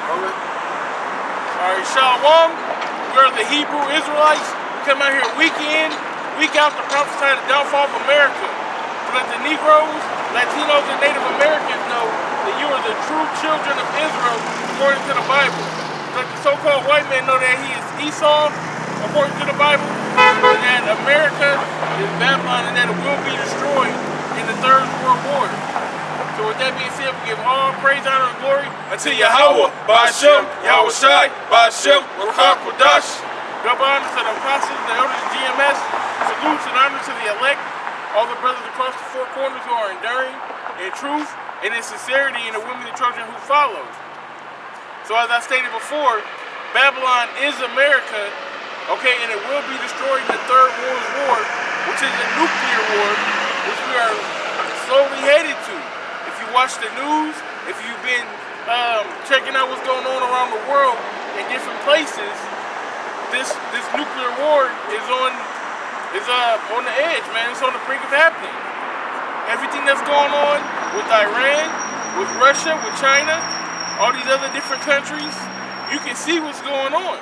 Okay. Alright, Shalom. We are the Hebrew Israelites. We come out here week in, week out to prophesy the downfall of America. To let the Negroes, Latinos, and Native Americans know that you are the true children of Israel according to the Bible. To let the so-called white man know that he is Esau according to the Bible, and that America is Babylon and that it will be destroyed in the Third World War. So with that being said, we give all praise, honor, and glory unto Yahawah, BAHASHAM, YAHAWASHI, BAHASHAM, RAWCHAA, QADASH. Double honor to the apostles, the elders of GMS, salutes and honor to the elect, all the brothers across the four corners who are enduring in truth and in sincerity, and the women and children who follow. So as I stated before, Babylon is America, okay, and it will be destroyed in the Third World War, which is a nuclear war, which we are slowly headed to. If you watch the news, if you've been checking out what's going on around the world in different places, this nuclear war is on the edge, man. It's on the brink of happening. Everything that's going on with Iran, with Russia, with China, all these other different countries, you can see what's going on.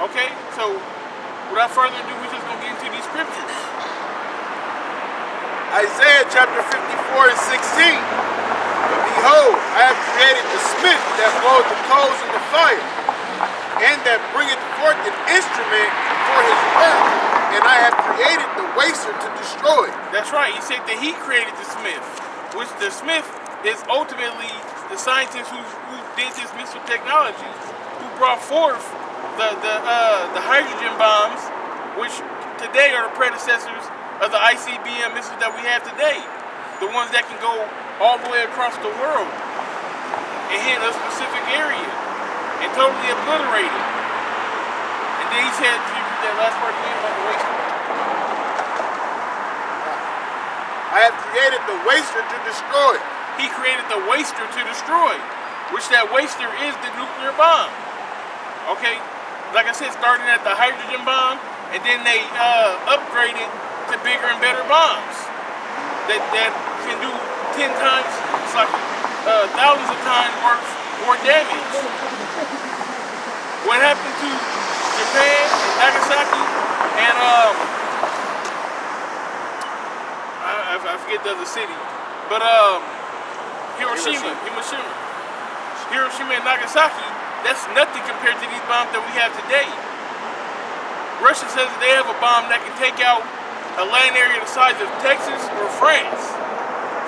Okay, so without further ado, we're just gonna get into these scriptures. Isaiah chapter 54 and 16. But behold, I have created the smith that bloweth the coals in the fire, and that bringeth forth an instrument for his work, and I have created the waster to destroy. That's right, he said that he created the smith, which the smith is ultimately the scientist who did this missile technology, who brought forth the hydrogen bombs, which today are the predecessors of the ICBM missiles that we have today. The ones that can go all the way across the world and hit a specific area and totally obliterate it. And then he said, to read that last part again about the waster. I have created the waster to destroy. He created the waster to destroy, which that waster is the nuclear bomb. Okay, like I said, starting at the hydrogen bomb, and then they upgraded to bigger and better bombs that can do 10 times, it's like thousands of times more damage. What happened to Japan and Nagasaki and I forget the other city, but Hiroshima and Nagasaki, that's nothing compared to these bombs that we have today. Russia says that they have a bomb that can take out a land area the size of Texas or France.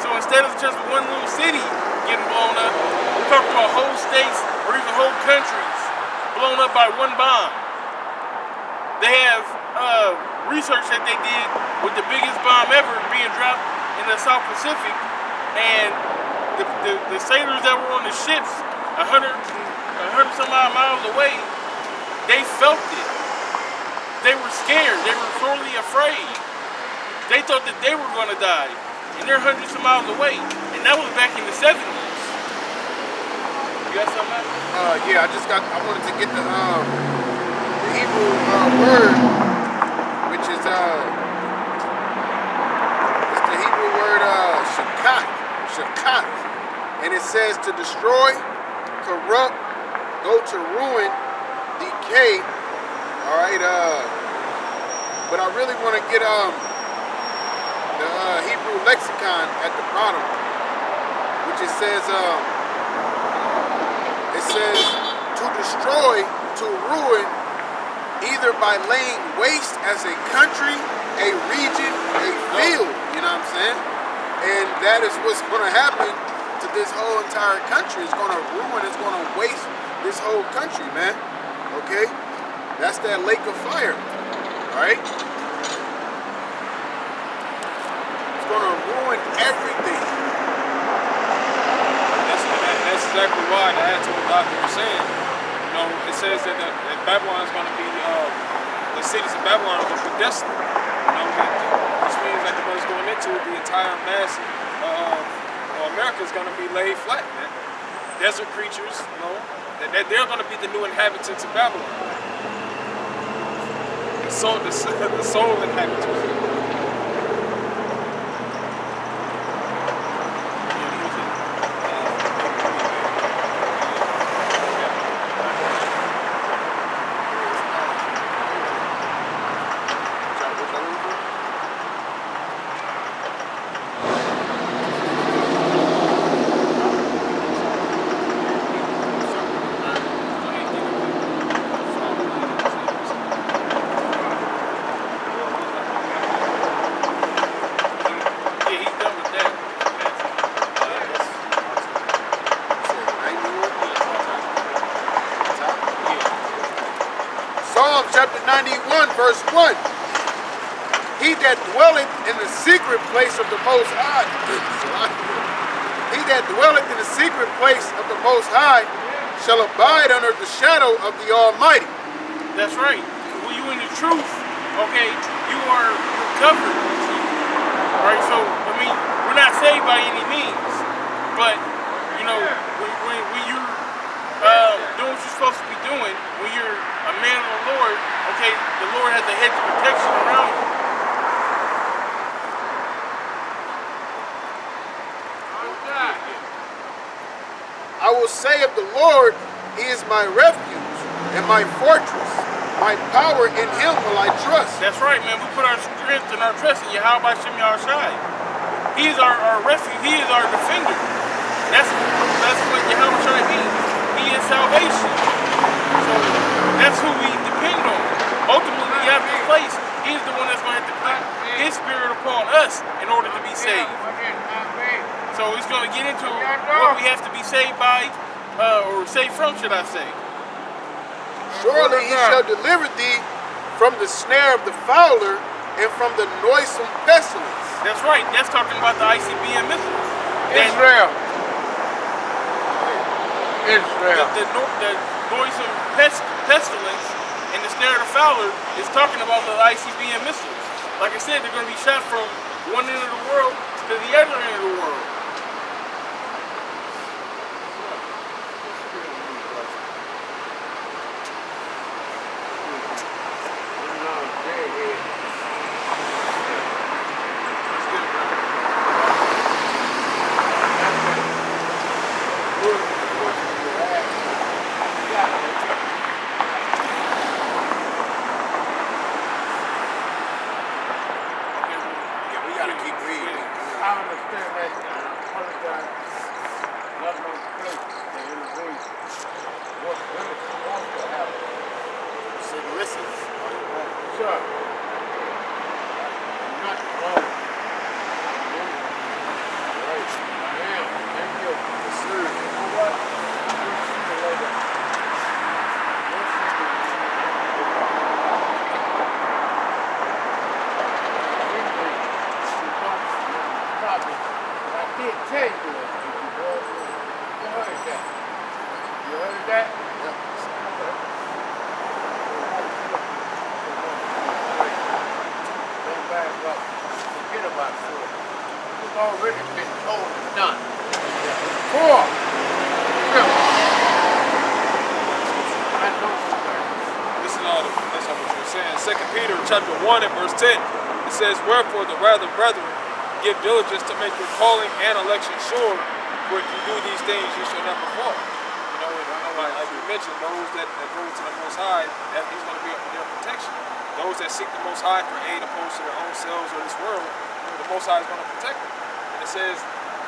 So instead of just one little city getting blown up, we're talking about whole states or even whole countries blown up by one bomb. They have research that they did with the biggest bomb ever being dropped in the South Pacific, and the sailors that were on the ships 100 some odd miles away, they felt it. They were scared. They were sorely afraid. They thought that they were going to die, and they're hundreds of miles away, and that was back in the 70s. You got something else? Yeah, I wanted to get the Hebrew word, which is it's the Hebrew word shakat, and it says to destroy, corrupt, go to ruin, decay. All right, but I really want to get the Hebrew lexicon at the bottom, which it says to destroy, to ruin, either by laying waste as a country, a region, a field. You know what I'm saying? And that is what's going to happen to this whole entire country. It's going to ruin. It's going to waste this whole country, man. Okay, that's that lake of fire. All right. Going to ruin everything. That's exactly why, to add to what Doctor was saying, you know, it says that Babylon is going to be, the cities of Babylon are going to be desolate. You know, which means that what it's going into, the entire mass of America is going to be laid flat, man. Desert creatures, you know, they're going to be the new inhabitants of Babylon. The soul inhabitants. Psalms chapter 91, verse 1. He that dwelleth in the secret place of the Most High, he that dwelleth in the secret place of the Most High shall abide under the shadow of the Almighty. That's right. When you in the truth, okay, you are covered. Right? So, I mean, we're not saved by any means. But, you know, when you're doing what you're supposed to be doing, when you're a man of the Lord, okay, the Lord has a hedge of protection around you. I will say of the Lord, he is my refuge and my fortress. My power, in him will I trust. That's right, man. We put our strength and our trust in YAHAWASHI. He is our refuge. He is our defender. That's what YAHAWASHI means. He is salvation. So that's who we depend on. Ultimately, at this place, he is the one that's going to have to put his spirit upon us in order to be saved. So he's going to get into what we have to be saved by, or saved from, should I say. Surely he shall deliver thee from the snare of the fowler and from the noisome pestilence. That's right. That's talking about the ICBM missiles. Israel. The noisome pestilence and the snare of the fowler is talking about the ICBM missiles. Like I said, they're going to be shot from one end of the world to the other end of the world. Already been told and done. Listen to all that's what you're saying. 2 Peter chapter 1 and verse 10. It says, wherefore the rather, brethren, give diligence to make your calling and election sure, for if you do these things, you shall never fall. You know, like you mentioned, those that go to the Most High, that he's going to be their protection. Those that seek the Most High for aid opposed to their own selves or this world, the Most High is going to protect them. And it says,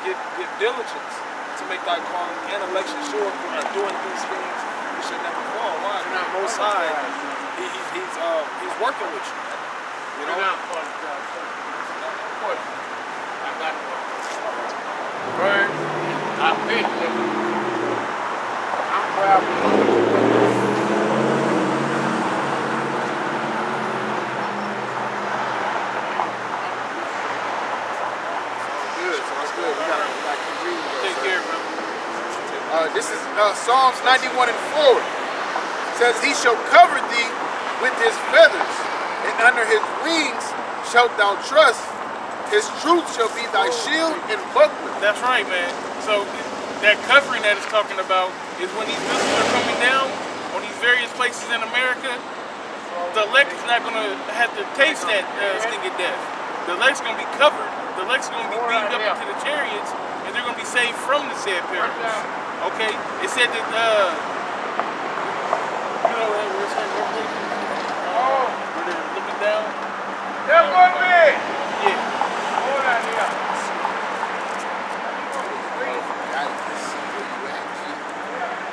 give diligence to make thy calling and election sure, for by doing these things, you should never fall. Why? Because the Most High, he's working with you. You know? I got birds. I've been there. I'm traveling. This is Psalms 91 and 4. It says, he shall cover thee with his feathers, and under his wings shalt thou trust. His truth shall be thy shield and buckler. That's right, man. So that covering that it's talking about is when these missiles are coming down on these various places in America, the elect is not going to have to taste that sting of death. The elect's going to be covered. The elect's going to be beamed up into the chariots, and they're going to be saved from the said perils. Okay? It said that, you know, where they're looking down. That's what me! Yeah. Hold on here.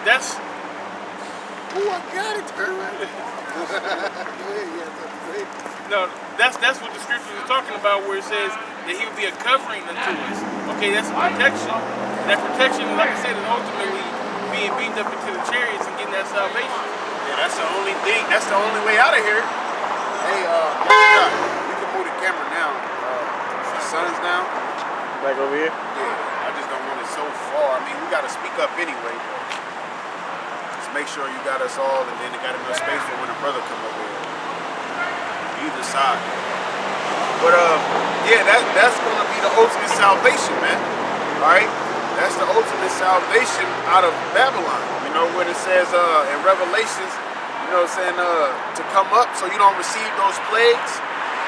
That's... Oh, I got it, No, that's what the scripture is talking about, where it says that he will be a covering unto us. Okay, that's a protection. And that protection, like I said, is ultimately being beamed up into the chariots and getting that salvation. Yeah, that's the only thing. That's the only way out of here. Hey, you can move the camera now. The sun's down. Back over here. Yeah, I just don't want it so far. I mean, we gotta speak up anyway, but just make sure you got us all, and then it got enough space for when a brother come over here. Either side. But yeah, that's gonna be the ultimate salvation, man. All right, that's the ultimate salvation out of Babylon. You know what it says in Revelations. You know what I'm saying? To come up so you don't receive those plagues.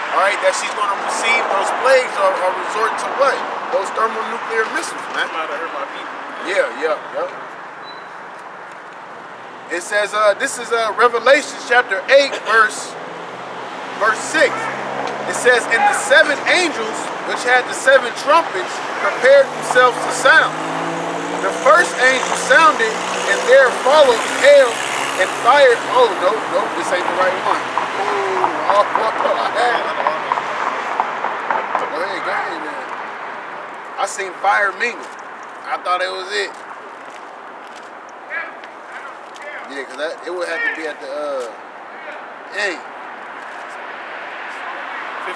All right, that she's gonna receive those plagues or resort to what? Those thermonuclear missiles, man. Might have hurt my people. Yeah. It says, this is Revelation chapter 8, verse 6. It says, and the 7 angels, which had the 7 trumpets, prepared themselves to sound. The first angel sounded, and there followed hail and fire. Oh, no, this ain't the right one. Oh, go ahead, man. I seen fire mingle. I thought it was it. Yeah, because it would have to be at the, end. 15. 15?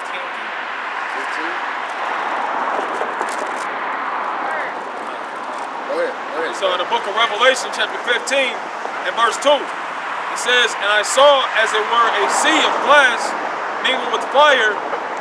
Go ahead. So in the book of Revelation, chapter 15, and verse 2, it says, and I saw as it were a sea of glass mingled with fire,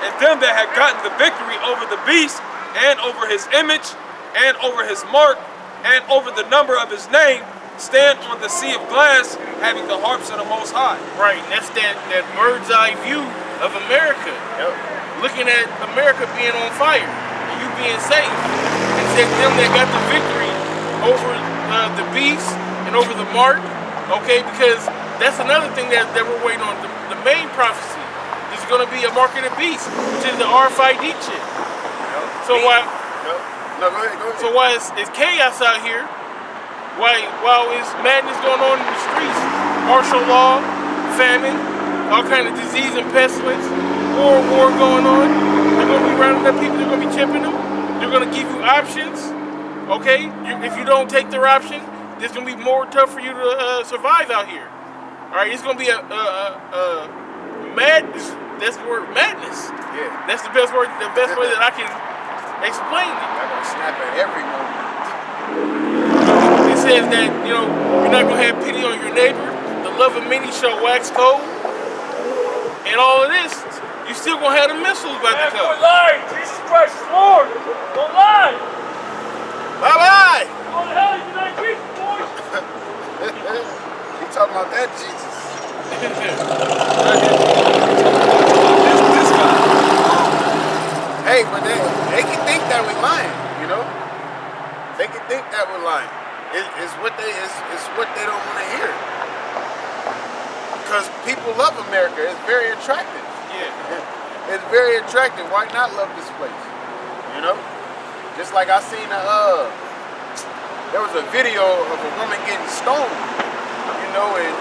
and them that had gotten the victory over the beast, and over his image, and over his mark, and over the number of his name, stand on the sea of glass, having the harps of the Most High. Right, and that's that bird's eye view of America. Yep. Looking at America being on fire, and you being safe. And said them that got the victory over the beast and over the mark, okay, because that's another thing that we're waiting on. The main prophecy is going to be a mark of the beast, which is the RFID chip. Yep. So why? Yep. No, go ahead. So why it's chaos out here? While it's madness going on in the streets, martial law, famine, all kind of disease and pestilence, war going on. They're going to be rounding up people. They're going to be chipping them. They're going to give you options. Okay, if you don't take their option, it's going to be more tough for you to survive out here. All right, it's going to be a madness. That's the word, madness. Yeah. That's the best word. The best way that I can explain it. I'm going to snap at every moment. It says that, you know, you're not going to have pity on your neighbor. The love of many shall wax cold. And all of this, you still going to have the missiles about to come. Don't lie! Jesus Christ is Lord! Don't lie! Bye-bye! Go to hell, you're not Jesus, boys! You talking about that Jesus. This guy. Hey, but they can think that we're lying, you know? They can think that we're lying. It's what they don't want to hear. Because people love America. It's very attractive. Yeah. It's very attractive. Why not love this place? You know? Just like I seen there was a video of a woman getting stoned. You know, and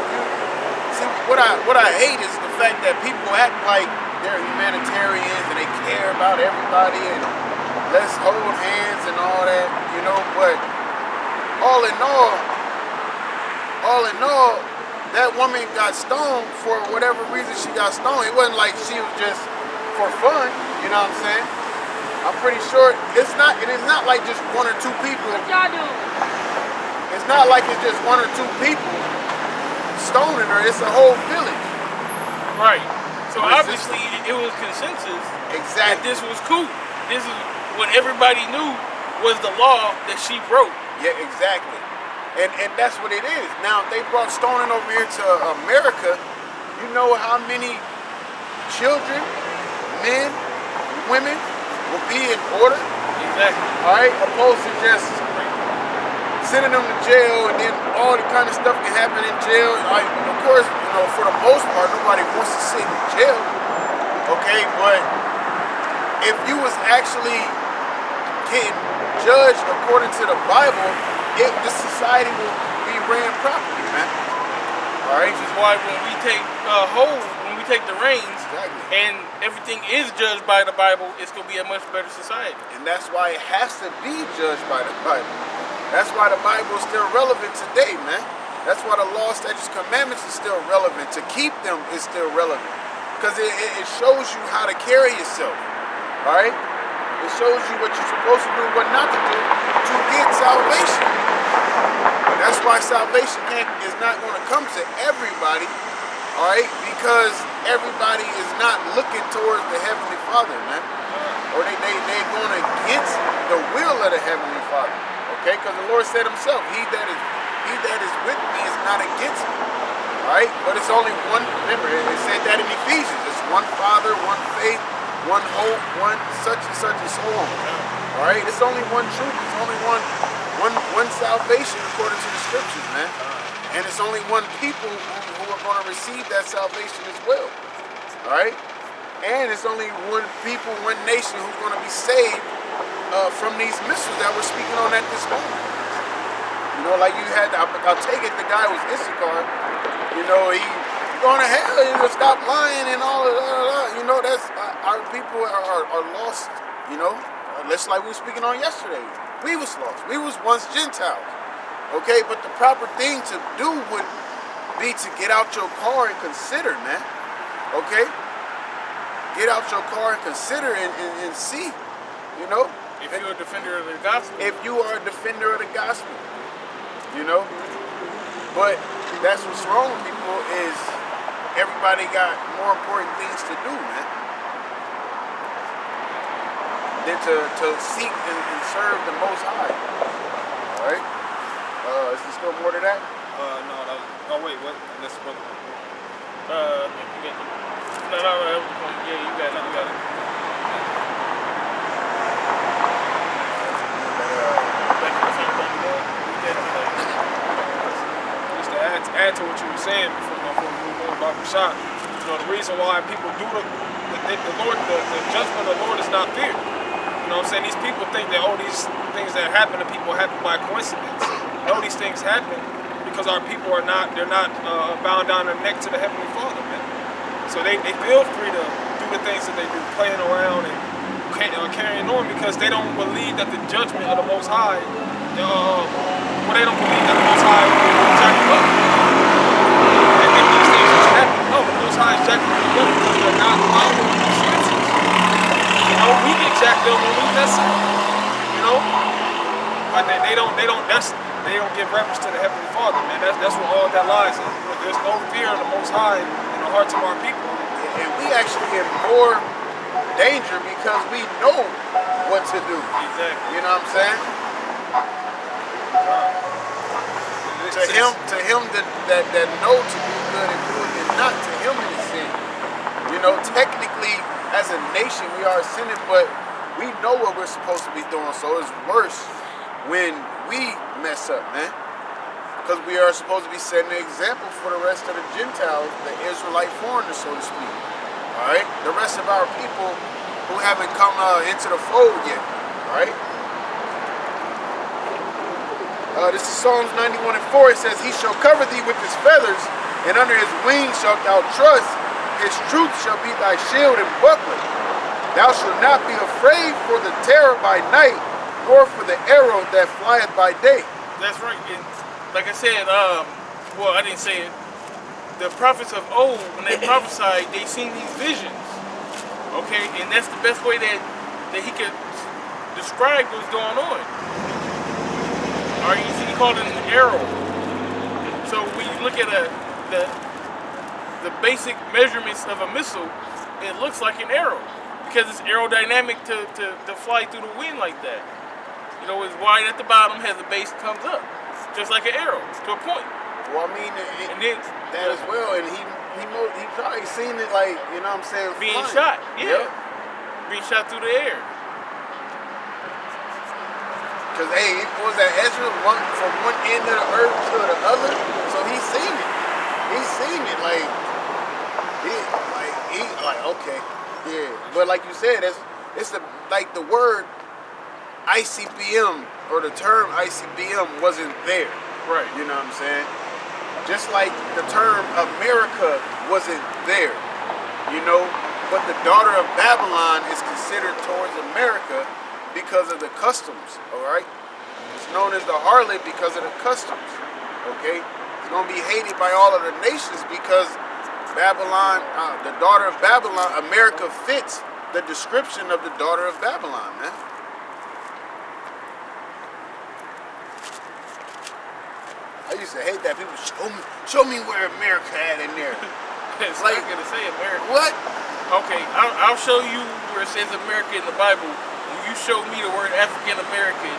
see what I hate is the fact that people act like they're humanitarians and they care about everybody and let's hold hands and all that, you know, but all in all, that woman got stoned for whatever reason she got stoned. It wasn't like she was just for fun, you know what I'm saying? I'm pretty sure it is not like just 1 or 2 people. What y'all doing? It's not like it's just 1 or 2 people stoning her, it's a whole village. Right. So But obviously it was consensus that Exactly. this was cool. This is what everybody knew was the law that she broke. Yeah, exactly. And that's what it is. Now, if they brought stoning over here to America, you know how many children, men, women will be in order? Exactly. All right, opposed to just sending them to jail and then all the kind of stuff can happen in jail. Like, of course, you know, for the most part, nobody wants to sit in jail. Okay, but if you was actually getting judged according to the Bible, the society will be ran properly, man. All right, Which is why when we take hold, when we take the reins, Exactly. and everything is judged by the Bible, it's going to be a much better society. and that's why it has to be judged by the Bible. That's why the Bible is still relevant today, man. That's why the law, statutes, commandments is still relevant. To keep them is still relevant. Because it shows you how to carry yourself. Alright? It shows you what you're supposed to do, what not to do to get salvation. But that's why salvation is not going to come to everybody. Alright? Because everybody is not looking towards the Heavenly Father, man. Or they're going against the will of the Heavenly Father. Okay? Because the Lord said himself, he that is with me is not against me. Alright? But it's only one, remember, it said that in Ephesians. It's one Father, one faith, one hope, one such and so on. Alright? It's only one truth. It's only one salvation according to the scriptures, man. And it's only one people who are going to receive that salvation as well. Alright? And it's only one people, one nation who's going to be saved from these missiles that we're speaking on at this moment. You know, like you had, I'll take it, the guy was Issachar, you know, he going to hell, he will stop lying and all of that, you know, that's, our people are lost, you know, just like we were speaking on yesterday. We was lost, we was once Gentiles, okay, but the proper thing to do would be to get out your car and consider, man, okay, get out your car and consider and see, you know. If you're a defender of the gospel. If you are a defender of the gospel. You know, but that's what's wrong with people is everybody got more important things to do, man, than to seek and serve the Most High. All right. Is there still more to that? No, that was, oh wait, what? That's brother. I think you got the, no, yeah, you got it. Add to what you were saying before we move on about BAHASHAM. You know, the reason why people do the Lord, the judgment of the Lord is not fear. You know what I'm saying? These people think that all these things that happen to people happen by coincidence. All these things happen because our people are not, they're not bound down their neck to the Heavenly Father, man. So they feel free to do the things that they do, playing around and carrying on because they don't believe that the judgment of the Most High, they don't believe that the Most High will jack them up. And if these things just happen, no, the Most High is jacking them up because they're not following the scriptures. You know, we get jacked up when we mess up. You know, but they don't give reference to the Heavenly Father, man. That's where all that lies in. There's no fear of the Most High in the hearts of our people. And we actually in more danger because we know what to do. Exactly. You know what I'm saying? To him that know to do good and do it and not, to him it is sin. You know, technically as a nation we are sinning, but we know what we're supposed to be doing, so it's worse when we mess up, man. Because we are supposed to be setting an example for the rest of the Gentiles, the Israelite foreigners, so to speak. Alright? The rest of our people who haven't come into the fold yet. Alright? This is Psalms 91:4. It says, he shall cover thee with his feathers, and under his wings shalt thou trust. His truth shall be thy shield and buckler. Thou shalt not be afraid for the terror by night, nor for the arrow that flieth by day. That's right. And like I said, well, I didn't say it. The prophets of old, when they prophesied, they seen these visions. Okay, and that's the best way that he could describe what's going on. All right, you see, he called it an arrow. So when you look at the basic measurements of a missile, it looks like an arrow because it's aerodynamic to fly through the wind like that. You know, it's wide at the bottom, has a base, comes up, just like an arrow to a point. Well, I mean, and then that as well, and he probably seen it like, you know what I'm saying, being flying. shot, yeah, being shot through the air. Because, hey, what was that, Ezra, from one end of the earth to the other? So he's seen it. He's seen it, like, okay, yeah. But like you said, it's like the word ICBM, or the term ICBM wasn't there. Right. You know what I'm saying? Just like the term America wasn't there, you know? But the daughter of Babylon is considered towards America because of the customs, all right? It's known as the harlot because of the customs, okay? It's going to be hated by all of the nations because Babylon, the daughter of Babylon, America fits the description of the daughter of Babylon, man. I used to hate that. People show me where America at in there. It's like, not gonna say America. What? Okay, I'll show you where it says America in the Bible. When you show me the word African American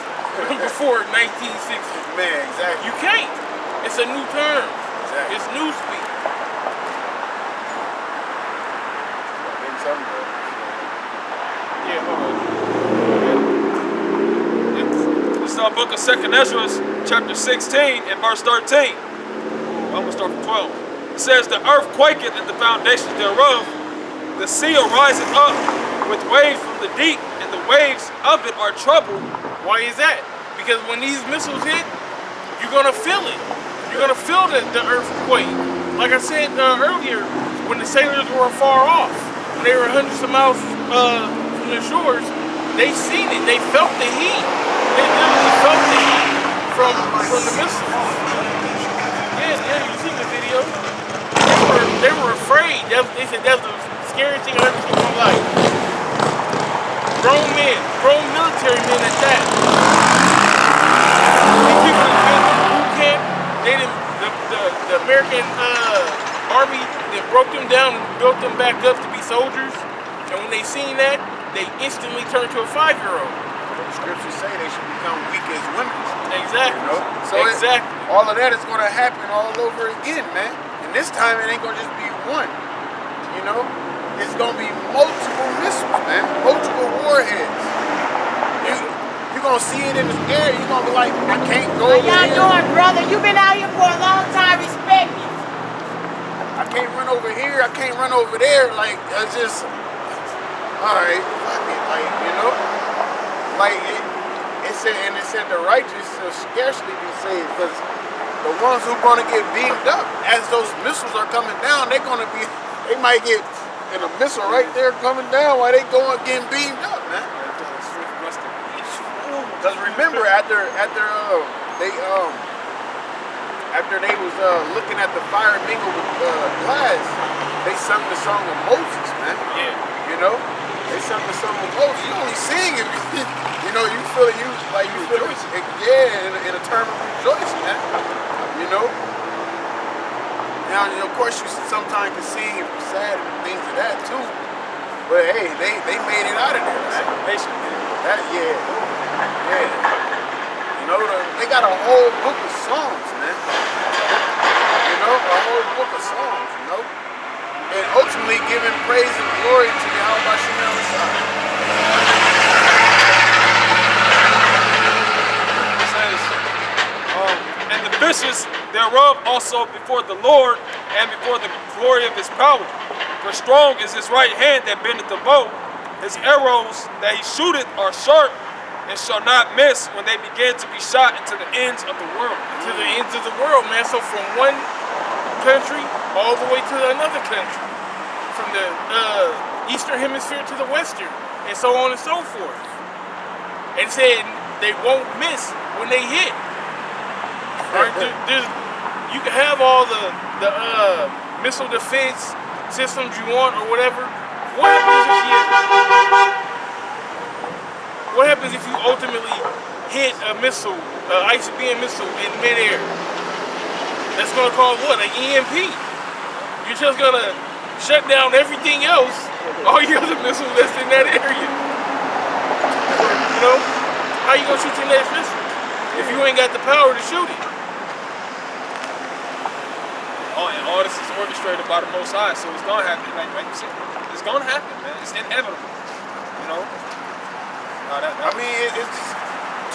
before 1960. Man, exactly. You can't. It's a new term. Exactly. It's new speak. Yeah, hold on. This is our book of 2nd Ezra, chapter 16 and verse 13. I'm going to start from 12. It says, the earth quaketh at the foundations thereof, the sea ariseth up with waves from the deep, and the waves of it are troubled. Why is that? Because when these missiles hit, you're going to feel it. You're going to feel the earthquake. Like I said earlier, when the sailors were far off, when they were hundreds of miles from the shores, they seen it. They felt the heat. They literally felt the heat from the missiles. Yeah, you seen the video. They were afraid. They said that was the scariest thing I've ever seen in my life. Grown men, grown military men at that. These people that been through boot camp, they didn't, the American Army, they broke them down and built them back up to be soldiers. And when they seen that, they instantly turned to a 5-year-old. The scriptures say they should become weak as women. Exactly. You know? So exactly. All of that is going to happen all over again, man. And this time it ain't going to just be one. You know? It's going to be multiple missiles, man. Multiple warheads. You're going to see it in the air. You're going to be like, I can't go over How here. y'all doing, brother? You've been out here for a long time. Respect you. I can't run over here. I can't run over there. Like, I just, all right, fuck it. Like, you know? Like, it said the righteous shall scarcely be saved because the ones who are going to get beamed up as those missiles are coming down, they might get in a missile right there coming down while they going getting beamed up, man. Because remember, after they was looking at the fire mingled with glass, they sung the song of Moses, man. Yeah. You know? They sung the song of Moses. You only sing if you know, you feel it, yeah, in a term of rejoicing, man. You know? Now, of course, you sometimes can sing if you're sad and things of that too. But hey, they made it out of there, man. Yeah. You know, they got a whole book of songs, man. You know, a whole book of songs, you know? And ultimately giving praise and glory to YAHAWASHI. It says, and the fishes thereof also before the Lord, and before the glory of his power. For strong is his right hand that bendeth the bow. His arrows that he shooteth are sharp, and shall not miss when they begin to be shot into the ends of the world. To the ends of the world, man. So from one country all the way to another country. From the eastern hemisphere to the western, and so on and so forth. And said they won't miss when they hit. Right? You can have all the missile defense systems you want or whatever. What happens if you ultimately hit a missile, ICBM missile in midair? That's going to cause what? An EMP. You're just going to shut down everything else, all your other missiles that's in that area. You know? How you going to shoot your next missile if you ain't got the power to shoot it? Oh, and all this is orchestrated by the Most High, so it's going to happen. Like you said, it's going to happen, man. It's inevitable. You know? I mean, it's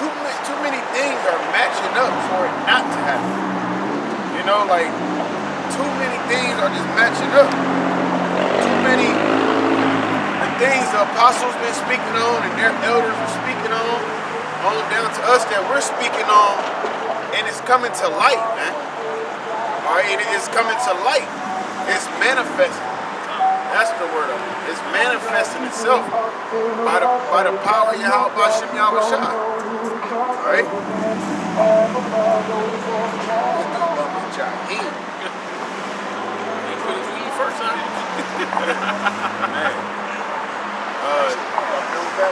too many things are matching up for it not to happen. You know, like, too many things are just matching up. Too many the things the apostles been speaking on and their elders are speaking on down to us that we're speaking on, and it's coming to light, man. All right, it's coming to light. It's manifesting. That's the word of it. It's manifesting itself by the power of YAHAWASHI. All right. Man.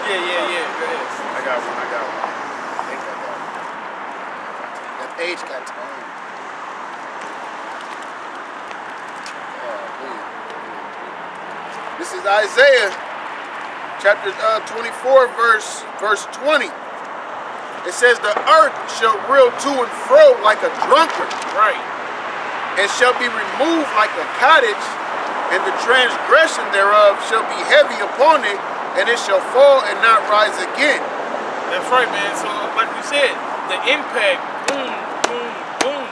Yeah. Go ahead. I got one. I think I got one. That page got turned. This is Isaiah chapter 24, verse 20. It says, the earth shall reel to and fro like a drunkard, Right. and shall be removed like a cottage, and the transgression thereof shall be heavy upon it, and it shall fall and not rise again. That's right, man. So, like we said, the impact, boom, boom, boom.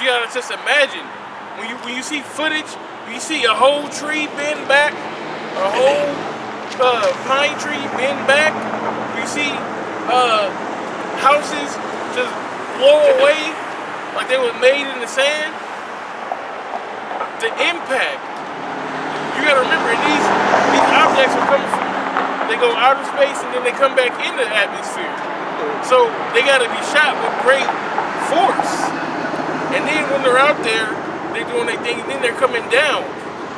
You gotta just imagine when you see footage, when you see a whole tree bend back, a whole pine tree bend back. You see houses just blow away like they were made in the sand. The impact. You gotta remember, these objects are coming from, they go outer space and then they come back into the atmosphere. So they gotta be shot with great force. And then when they're out there, they're doing their thing, and then they're coming down.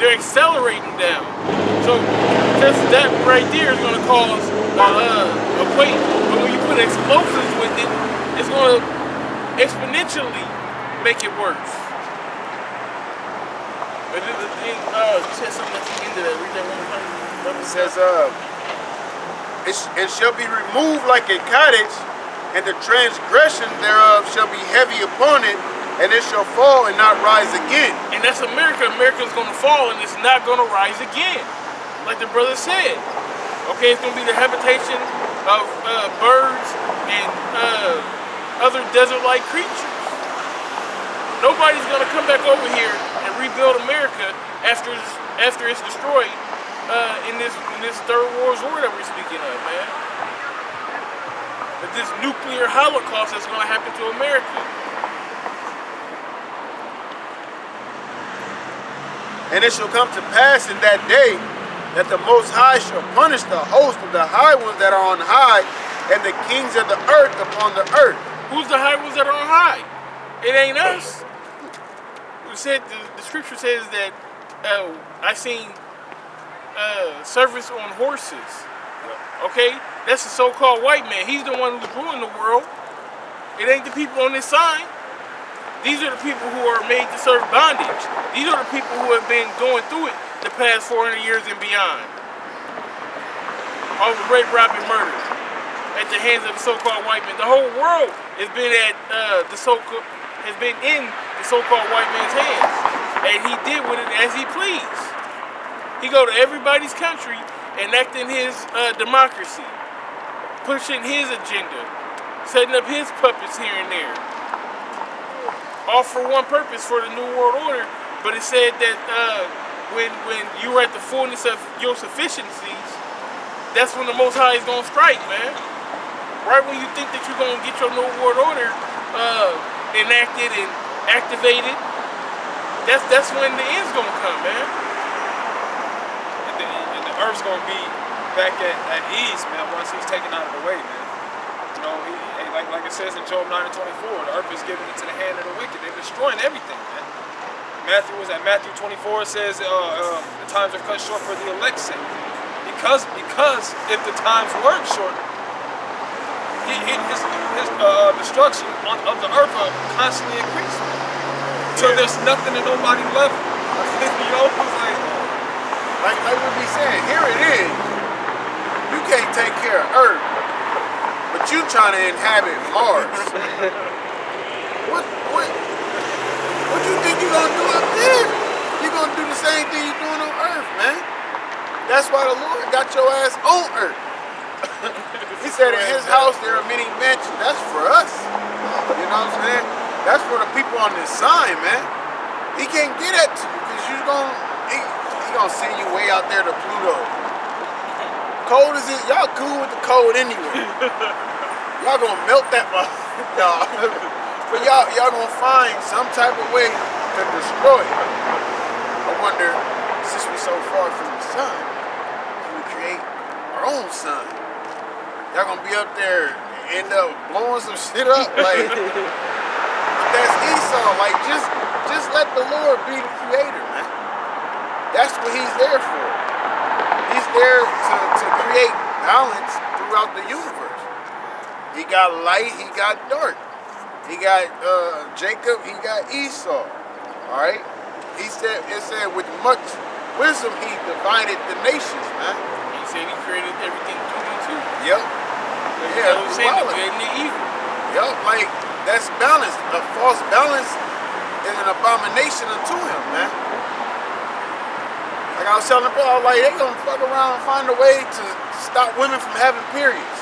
They're accelerating down. So just that right there is gonna cause a quake. But when you put explosives with it, it's gonna exponentially make it worse. But the thing, you said something at the end of that. Read that one more time. It says, it shall be removed like a cottage, and the transgression thereof shall be heavy upon it, and it shall fall and not rise again. And that's America. America's gonna fall and it's not gonna rise again. Like the brother said. Okay, it's gonna be the habitation of birds and other desert-like creatures. Nobody's gonna come back over here and rebuild America after it's destroyed in this third world war that we're speaking of, man. But this nuclear holocaust that's gonna happen to America. And it shall come to pass in that day that the Most High shall punish the host of the high ones that are on high, and the kings of the earth upon the earth. Who's the high ones that are on high? It ain't us. We said the scripture says that I seen servants on horses. Okay, that's the so-called white man. He's the one who's ruling the world. It ain't the people on this sign. These are the people who are made to serve bondage. These are the people who have been going through it the past 400 years and beyond. All the rape, robbing, murder at the hands of the so-called white man. The whole world has been in the so-called white man's hands, and he did with it as he pleased. He go to everybody's country enacting his democracy, pushing his agenda, setting up his puppets here and there. All for one purpose, for the New World Order. But it said that when you're at the fullness of your sufficiencies, that's when the Most High is going to strike, man. Right when you think that you're going to get your New World Order enacted and activated, that's when the end's going to come, man. And the earth's going to be back at ease, man, once he's taken out of the way, man. You know, like it says in Job 9:24, the earth is given into the hand of the wicked. They're destroying everything, man. Matthew 24 says the times are cut short for the elect's sake. Because if the times weren't short, his destruction of the earth will constantly increase. So there's nothing and nobody left. You know, it's Like we be saying, here it is. You can't take care of Earth, but you trying to inhabit Mars. What you think you gonna do up there? You gonna do the same thing you doing on Earth, man. That's why the Lord got your ass on Earth. He said in his house there are many mansions. That's for us. You know what I'm saying? That's for the people on this sign, man. He can't get at you because he gonna send you way out there to Pluto. Cold as it, y'all cool with the cold anyway. Y'all gonna melt that y'all. But y'all gonna find some type of way to destroy it. I wonder, since we're so far from the sun, can we create our own sun? Y'all gonna be up there and end up blowing some shit up? Like, that's Esau. Like, just let the Lord be the creator, man. That's what he's there for. He's there to create balance throughout the universe. He got light, he got dark. He got Jacob, he got Esau. All right? It said with much wisdom he divided the nations, man. He said he created everything 2 and 2. Yep. Yeah, I'm saying the good and the evil. Yep, like that's balance. A false balance is an abomination unto him, man. Like I was telling the bro, like they gonna fuck around and find a way to stop women from having periods.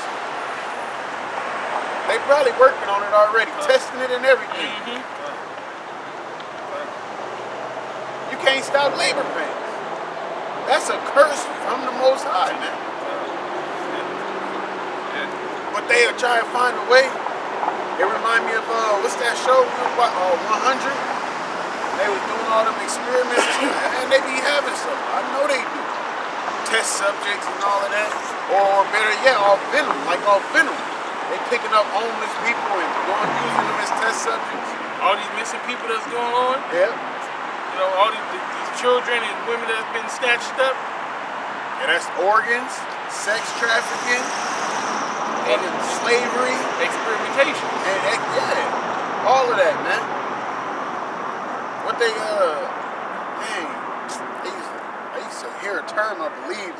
They probably working on it already, testing it and everything. You can't stop labor pains. That's a curse from the Most High, man. But they are trying to find a way. It remind me of what's that show? 100. They was doing all them experiments and they be having some. I know they do. Test subjects and all of that. Or better yet, all venom, like all venom. They picking up homeless people and using them as test subjects. All these missing people that's going on. Yeah. You know, all these children and women that's been snatched up. And that's organs, sex trafficking, and slavery, experimentation, and yeah, all of that, man. What they dang, I used to hear a term, I believe,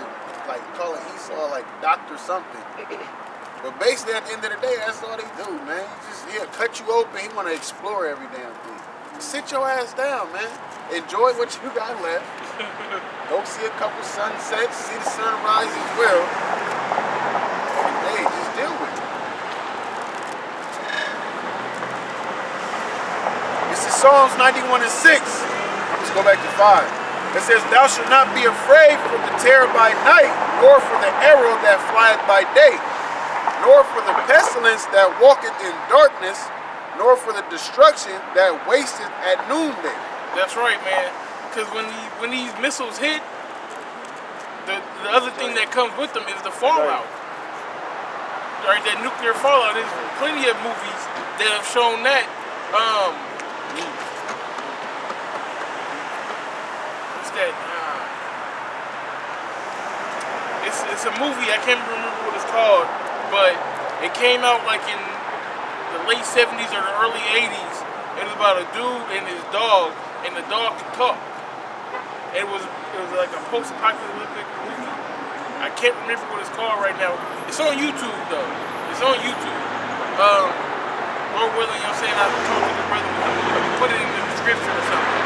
like call it Esau, like doctor something. But basically, at the end of the day, that's all they do, man. He'll cut you open. He want to explore every damn thing. Sit your ass down, man. Enjoy what you got left. Go see a couple sunsets, see the sunrise as well. Hey, just deal with it. This is Psalms 91 and 6. Let's go back to 5. It says, "Thou shalt not be afraid for the terror by night, nor for the arrow that flieth by day, nor for the pestilence that walketh in darkness, nor for the destruction that wasteth at noonday." That's right, man. Because when these missiles hit, the other thing that comes with them is the fallout. Right, that nuclear fallout. There's plenty of movies that have shown that. What's that? It's a movie. I can't remember what it's called, but it came out like in the late 70s or the early 80s. It was about a dude and his dog, and the dog could talk. It was like a post-apocalyptic movie. I can't remember what it's called right now. It's on YouTube though. It's on YouTube. Lord willing, you know what I'm saying? I told you the brother, put it in the description or something.